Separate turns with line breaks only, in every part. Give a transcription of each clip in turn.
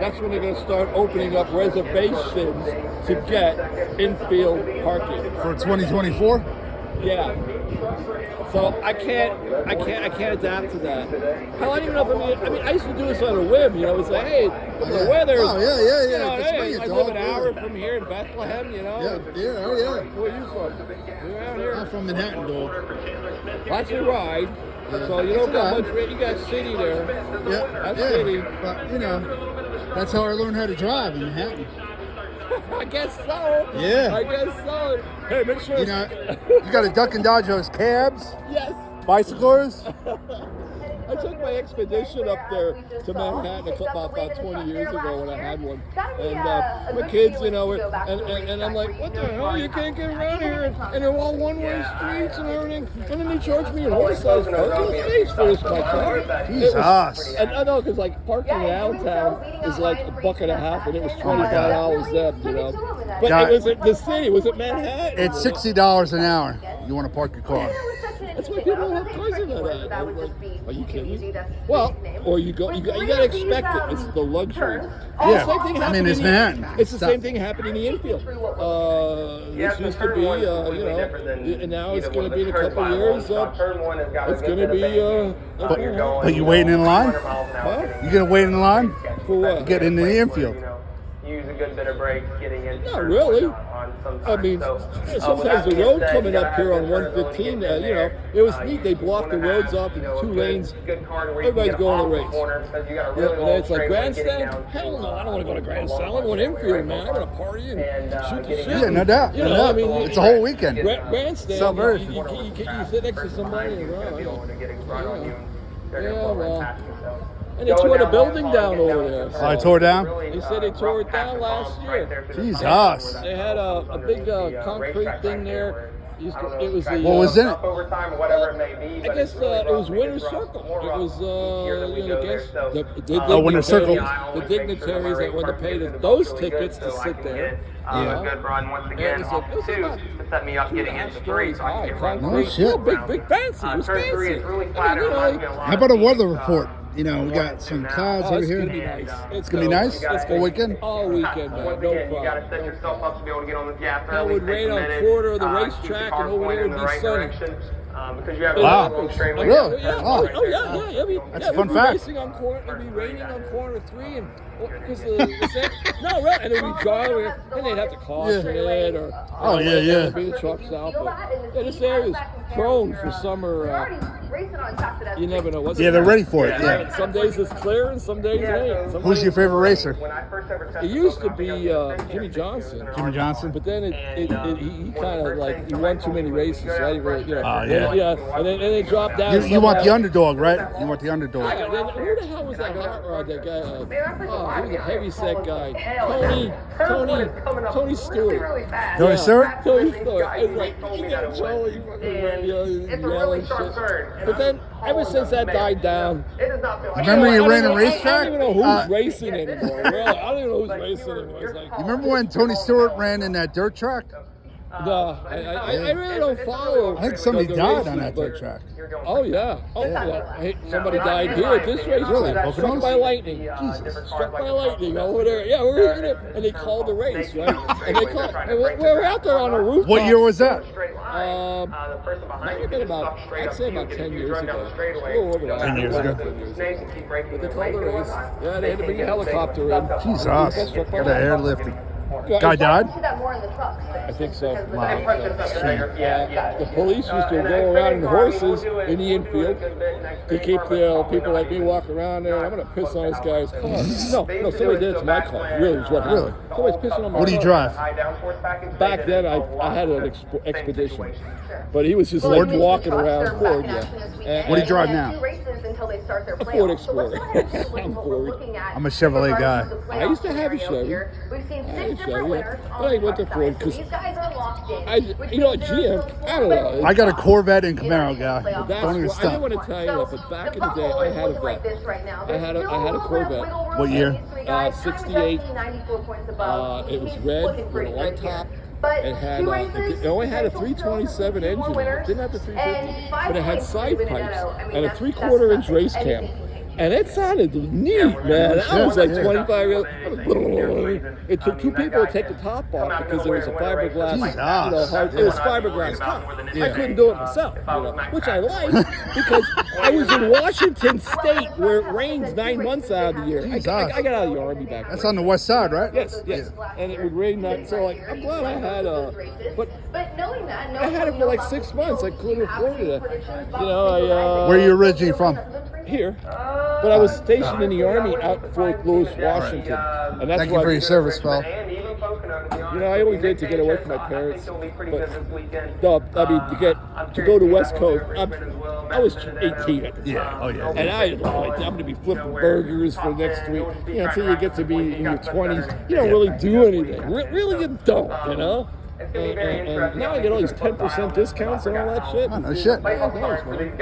that's when they're going to start opening up reservations to get infield parking
for 2024.
Yeah. So I can't adapt to that. Hell, I don't even know if I mean, I used to do this on a whim. It's like, hey, the weather.
Oh yeah.
Hey, I live an hour from here in Bethlehem.
Yeah.
Where are you from? You're around here.
I'm from Manhattan, dog.
That's a ride.
Yeah.
So you don't got much. You got city there.
Yeah.
That's city.
But that's how I learned how to drive in Manhattan.
I guess so.
Yeah.
I guess so. Hey, make sure.
You got to duck and dodge those cabs.
Yes.
Bicyclers.
I took my expedition up there to Manhattan about 20 years ago when I had one. And my kids, and I'm like, what the hell? You can't get around here. And they're all one-way streets and everything. And then they charged me an oversized parking space for my car.
Jesus.
And I know, because parking downtown is like $1.50, and it was $25 then, But it was at the city. Was it Manhattan?
It's $60 an hour. You want to park your car.
That's why people don't have cars in that. Are you kidding me? Well, or you got to expect it. It's the luxury.
Yeah.
Same thing
It's Manhattan.
It's the same thing happening in the infield. This used to be, and now it's going to be in a couple of years. It's going to be.
But you waiting in line?
Huh?
You gonna wait in line
For what?
to get into the infield?
Use a good bit of brakes getting into.
Not really. I mean, sometimes the road coming up here on 115, it was neat. They blocked the roads off in 2 lanes. Everybody's going to race. And then it's like grandstand? Hell no, I don't want to go to grandstand. I want infield, man. I want to party and shoot the shit.
Yeah, no doubt.
I mean,
it's a whole weekend.
Grandstand,
So very
you sit next to somebody and and they tore the building down over there. So.
I tore down?
They said they tore it down last year.
Jesus.
They had a big concrete thing there. It was the.
What was in it?
I guess it was Winter Circle. It was,
Winter Circle.
The dignitaries that were to pay those tickets to sit there.
Good run once again.
It was 2
to set me up getting into 3.
Oh, shit.
Big fancy. It was fancy.
How about a weather report? We got some clouds over here.
It's going to be nice.
It's going to be nice? All weekend?
All weekend, man. No problem.
You got to set yourself up to be able to get on the gas
early. It would rain on quarter of the racetrack, and over there it would be sunny.
Because you have
wow.
Really?
Yeah.
Oh.
Yeah.
That's a fun fact.
It'd be raining on corner 3, and because no, right, and it'd be dry, and they'd have to caution it, or bring the trucks out. But this area's prone for summer. You never know what's.
Yeah, they're ready for it. Yeah.
Some days it's clear, and some days it ain't.
Who's your favorite racer?
It used to be Jimmy Johnson.
Jimmy Johnson.
But then he kind of he won too many races, so I didn't really, and then they dropped down.
You want the underdog, right? You want the underdog.
Yeah, then who the hell was that hot rod? That guy? He was a heavy set guy. Tony Stewart.
Tony Stewart.
Tony Stewart. It's like Joey yelling shit. But then, ever since that died down,
remember you ran a racetrack?
I don't even know who's racing anymore. Really, I don't even know who's racing anymore. It's like,
you remember when Tony Stewart ran in that dirt track?
No, I really don't follow.
I think somebody died on that dirt track.
Oh yeah. Hey, somebody died here at this racetrack. Struck by lightning. Jesus. Struck by lightning over there. Yeah, we're in it, and they called the race, right? And they called. And we're out there on a rooftop.
What year was that?
Might have been about, I'd say about 10 years ago. A little over that.
10 years ago.
But they called the race. Yeah, they had to bring a helicopter in.
Jesus. Got a airlifting. Guy died?
I think so.
Wow.
The police used to go around in horses in the infield to keep the people like me walk around there. I'm going to piss on this guy's car. No, somebody did it to my car. Really, is what happened.
Really?
Somebody's pissing on my car.
What do you drive?
Back then, I had an expedition. But he was just like walking around Ford, yeah.
What do you drive now?
A Ford Explorer. I'm Ford.
I'm a Chevrolet guy.
I used to have a Chevy. But I went to Ford because GM, I don't know.
I got a Corvette and Camaro guy. Don't even
I didn't
stop.
want to tell you that, but back in the day, I had a vet. I had a Corvette.
What year?
68. It was red with a light top. It had it only had a 327 engine. It didn't have the 350, but it had side pipes and a 3/4 inch race cam. And it sounded neat, man. I was like 25 years old. It took 2 people to take the top off because there was a fiberglass, it was fiberglass top. I couldn't do it myself, which I liked because I was in Washington State where it rains 9 months out of the year. I got out of the Army back then.
That's on the west side, right?
Yes. And it would rain that. So like, I'm glad I had but I had it for like 6 months. I couldn't afford it.
Where are you originally from?
Here. But I was stationed in the Army out in Fort Lewis, Washington. And that's
Thank you for your service, pal.
I always did to get away from my parents. But, to go to West Coast, I was 18 at the time.
Yeah, oh yeah.
And I was like, I'm going to be flipping burgers for the next week. Until you get to be in your 20s, you don't really do anything. Really, you don't, And now I get all these 10% discounts and all that shit.
Oh, no shit.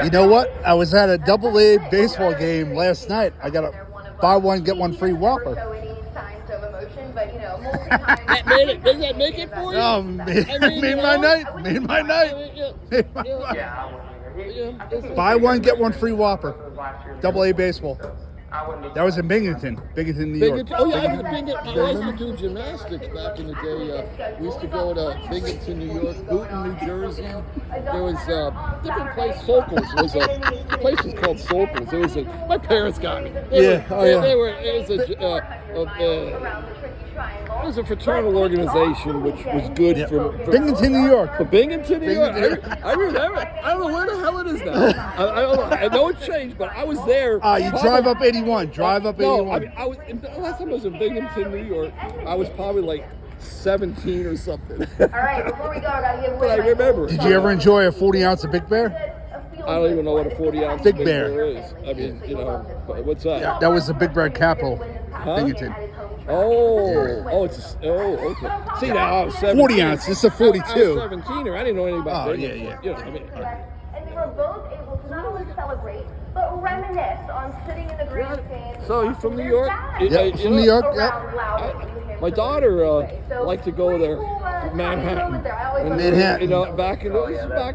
You know what? I was at a AA baseball game last night. I got a buy one, get one free Whopper.
That made it. Does that make it for you?
Oh, made my night. Made my night. Buy one, get one free Whopper. AA baseball. That was in Binghamton, New York.
Oh yeah, I was in Binghamton. I used to do gymnastics back in the day. We used to go to Binghamton, New York, Booton, New Jersey. There was a different place, Sokol's. The place was called Sokol's. My parents got me. It was a fraternal organization which was good for
Binghamton, New York.
For Binghamton, New York. I remember it. I don't know where the hell it is now. I don't know. I know it changed, but I was there.
You drive up 81. Drive up 81.
No, I was last time I was in Binghamton, New York. I was probably like 17 or something.
All right, before we go, I gotta give away.
But I remember.
Did you ever enjoy a 40 ounce of Big Bear?
I don't even know what a 40 ounce
Big Bear
is. I mean, what's that?
Yeah, that was the Big Bear capital, Binghamton.
Okay. See, now I was 17.
40 ounce. This is a 42.
I was 17, or I didn't know anything about
Oh,
Binghamton.
yeah.
And they were both able to not only celebrate, but reminisce on sitting in the grandstand.
So you're from New York?
Yeah, from New York. Yeah.
My daughter liked to go there, Manhattan.
Manhattan.
Back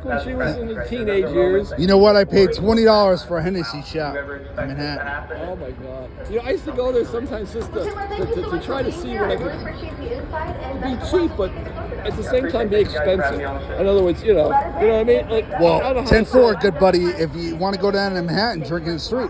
when she was in the teenage years.
You know what? I paid $20 for a Hennessy shot in Manhattan.
Oh my God! I used to go there sometimes just to try to see what I could be cheap, but at the same time be expensive. In other words, you know what I mean? Like,
well, 10-4, good buddy. If you want to go down to Manhattan, drink in the street.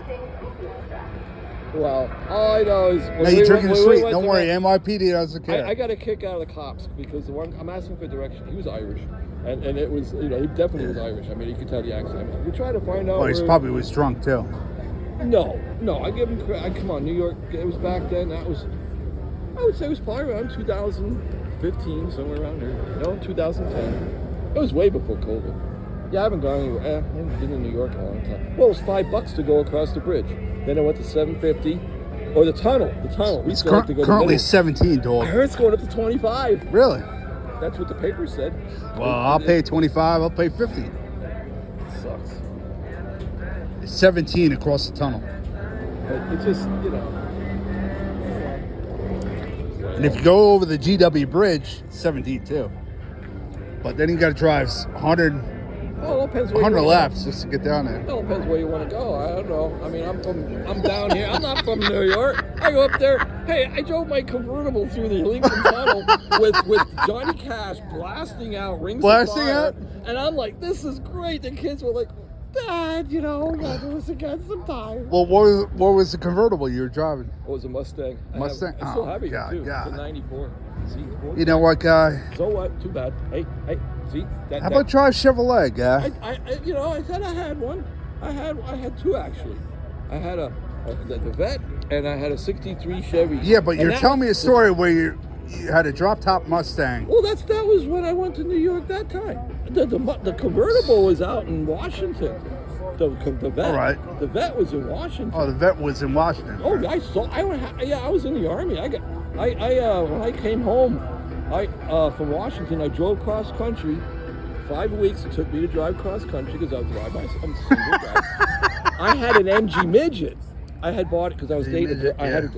Well, all I know is...
No, you drink in the street. Don't worry, NYPD doesn't care.
I got a kick out of the cops because the one I'm asking for direction. He was Irish, and it was, he definitely was Irish. I mean, you could tell the accent. We tried to find out.
Well, he probably was drunk too.
No, I give him credit. Come on, New York. It was back then. I would say it was probably around 2015, somewhere around there. 2010. It was way before COVID. Yeah, I haven't gone anywhere. I haven't been in New York in a long time. Well, it was $5 to go across the bridge. Then I went to $7.50, or the tunnel. We
It's
still have to go
currently
to
17, dog.
I heard it's going up to 25.
Really?
That's what the paper said.
Well, I'll pay 25. I'll pay 50.
It sucks.
It's 17 across the tunnel.
But it just,
And if you go over the GW Bridge, it's 17 too. But then you got to drive 100 laps just to get down there.
It all depends where you want to go. I don't know. I mean, I'm down here. I'm not from New York. I go up there. Hey, I drove my convertible through the Lincoln Tunnel with Johnny Cash blasting out Rings of Fire. And I'm like, this is great. The kids were like, Dad, we got to do this again sometime.
Well, what was the convertible you were driving?
It was a Mustang.
Mustang?
I still have it
God,
too.
God.
It's a 94. See,
you know what, guy?
So what? Too bad. Hey. See?
How about try Chevrolet, guy?
I said I had one. I had two actually. I had the Vet, and I had a '63 Chevy.
Yeah, but you're telling me a story where you had a drop top Mustang.
Well, that was when I went to New York that time. The convertible was out in Washington. The Vet.
All right.
The Vet was in Washington.
Oh, the Vet was in Washington.
Oh, I was in the Army. When I came home, from Washington, I drove cross country. 5 weeks it took me to drive cross country because I was I'm a single guy. I had an MG midget. I had bought it because I was dating.
Yeah.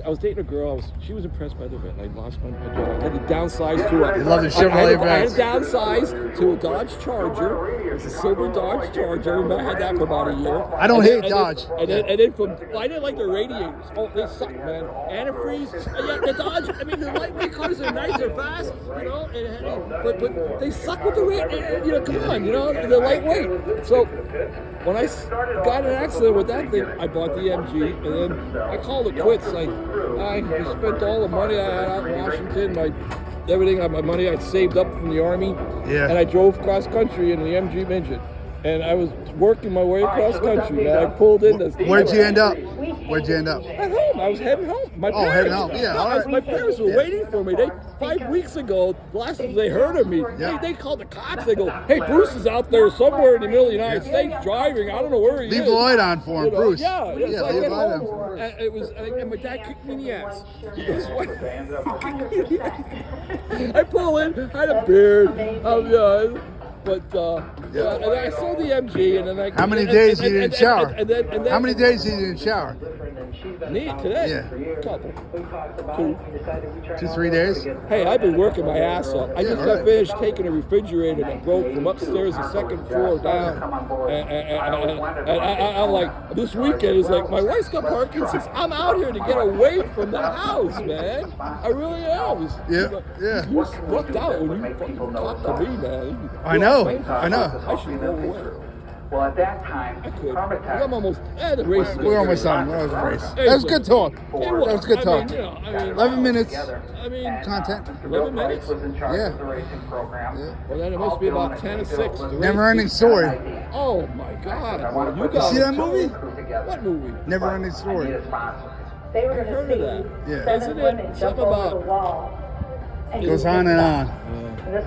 I was dating a girl. She was impressed by the event. I lost my job. I had to downsize to a.
You love the
I
Chevrolet
had
vans.
to downsize to a Dodge Charger. It's a silver Dodge Charger. I remember I had that for about a year.
I don't hate Dodge.
And then from I didn't like the radiators. Oh, they suck, man. Antifreeze. Yeah, the Dodge. I mean, the lightweight cars are nice, they're fast, you know. But they suck with the radiators. You know, come on, you know, they're lightweight. So when I got in an accident with that thing, I bought the MG, and then I called it quits. I spent all the money I had out in Washington, my money I'd saved up from the Army, and I drove cross country in the MG Midget. And I was working my way across country, man. I pulled in this.
Where'd you end up? Where'd you end up?
At home. I was heading home. My parents,
heading home. Yeah, all right.
My parents were waiting for me. 5 weeks ago, the last time they heard of me, they called the cops. They go, "Hey, Bruce is out there somewhere in the middle of the United States driving. I don't know where he is."
Leave the light on for him,
You know?
Bruce.
Yeah, so I
leave
get
the light on
home,
for him.
and it was, and my dad kicked me in the ass. He goes, "What?" I pull in, I had a beard. But and I saw the MG, and then I.
How many days you didn't shower?
And then
How many days you didn't shower?
Today?
Yeah.
Couple.
2, 3 days?
Hey, I've been working my ass off. I just got finished taking a refrigerator that broke from upstairs the second floor down. And I'm like, this weekend is like, my wife's got Parkinson's. I'm out here to get away from the house, man. I really am.
Yeah.
You lucked out when you fucking talked to me, man.
I know.
I should go away.
Well, at that time,
I could. I'm almost the race. is
We're
over.
almost done. That was a race. That was good talk. That was good talk. 11 minutes.
I mean,
Content.
11 minutes?
was in charge
Yeah.
of the racing program.
Well, then it must be about 10 to 6. The
Never
race-
ending story.
Oh my God! You
You
got
see that movie?
What movie?
Never ending story.
They were
I
going
heard
to
of
see
that.
Yeah.
Isn't
women
it
jump
something
over
about?
the wall. And
Goes on and on.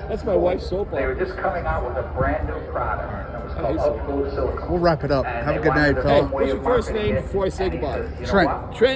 That's my wife's soap
They were
opera.
just coming out with a brand new product. It was
I
called
hate so.
Upload Silicone.
We'll wrap it up.
And
Have a
they
good night,
wanted to
Hey,
fella.
what's your first name before I say goodbye?
You know
Trent.
what?
Trent.